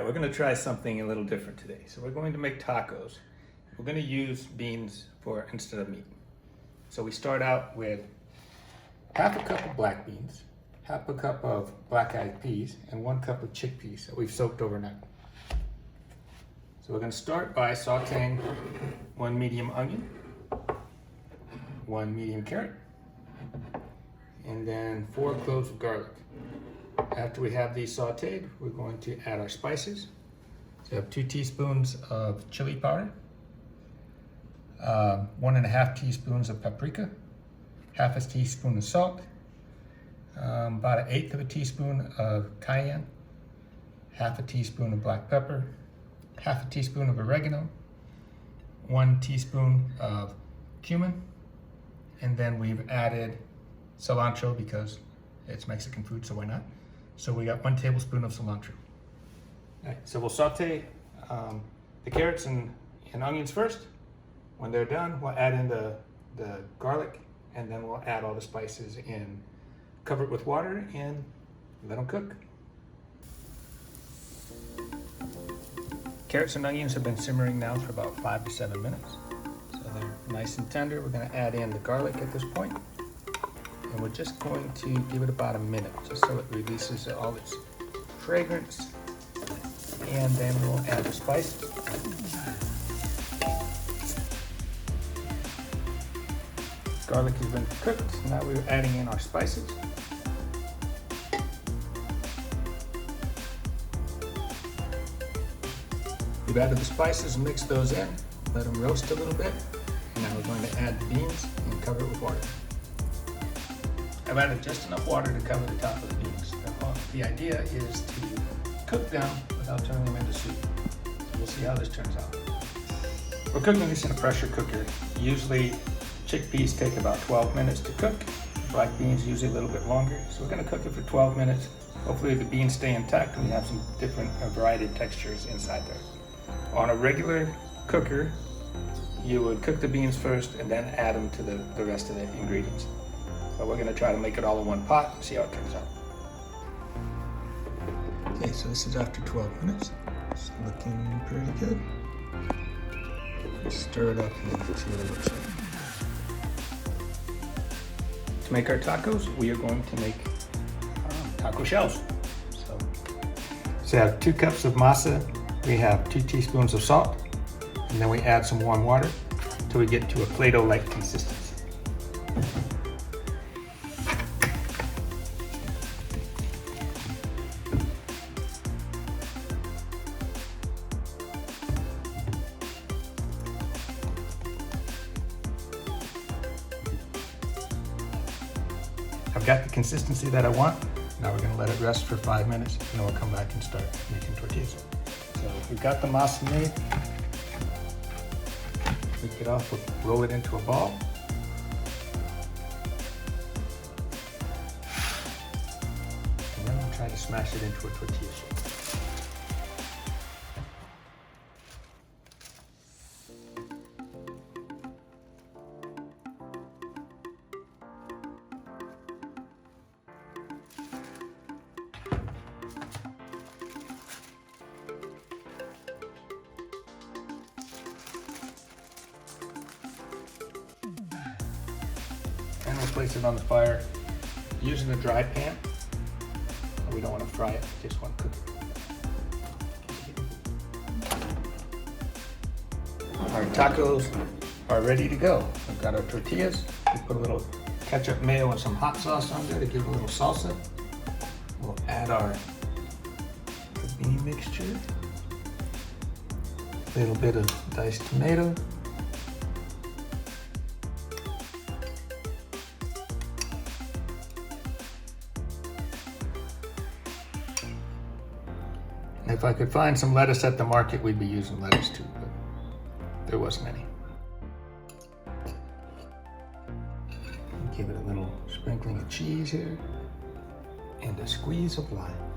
right, we're gonna try something a little different today. So we're going to make tacos. We're gonna use beans instead of meat. So we start out with half a cup of black beans, half a cup of black-eyed peas, and 1 cup of chickpeas that we've soaked overnight. So we're gonna start by sauteing 1 medium onion, 1 medium carrot, and then 4 cloves of garlic. After we have these sauteed, we're going to add our spices. So we have 2 teaspoons of chili powder, 1.5 teaspoons of paprika, half a teaspoon of salt, about 1/8 of a teaspoon of cayenne, half a teaspoon of black pepper, half a teaspoon of oregano, 1 teaspoon of cumin, and then we've added cilantro because it's Mexican food, so why not? So we got 1 tablespoon of cilantro. All right, so we'll saute the carrots and onions first. When they're done, we'll add in the garlic, and then we'll add all the spices in, cover it with water, and let them cook. Carrots and onions have been simmering now for about 5 to 7 minutes. So they're nice and tender. We're gonna add in the garlic at this point. And we're just going to give it about a minute, just so it releases all its fragrance. And then we'll add the spices. Garlic has been cooked. Now we're adding in our spices. We've added the spices, mix those in, let them roast a little bit. And now we're going to add the beans and cover it with water. I've added just enough water to cover the top of the beans. The idea is to cook them without turning them into soup. So we'll see how this turns out. We're cooking this in a pressure cooker. Usually chickpeas take about 12 minutes to cook. Black beans usually a little bit longer. So we're gonna cook it for 12 minutes. Hopefully the beans stay intact and we have some different variety of textures inside there. On a regular cooker, you would cook the beans first and then add them to the rest of the ingredients. But we're gonna try to make it all in one pot and see how it turns out. Okay, so this is after 12 minutes. It's looking pretty good. Let's stir it up and see what it looks like. To make our tacos, we are going to make taco shells. So we have 2 cups of masa. We have 2 teaspoons of salt, and then we add some warm water until we get to a Play-Doh-like consistency. I've got the consistency that I want. Now we're gonna let it rest for 5 minutes, and then we'll come back and start making tortillas. So we've got the masa made. Take it off, we'll roll it into a ball. And then we'll try to smash it into a tortilla shape. And we'll place it on the fire using a dry pan. We don't want to fry it, just want to cook it. Our tacos are ready to go. We've got our tortillas. We put a little ketchup, mayo, and some hot sauce on there to give a little salsa. We'll add our bean mixture, a little bit of diced tomato, if I could find some lettuce at the market, we'd be using lettuce too, but there wasn't any. Give it a little sprinkling of cheese here and a squeeze of lime.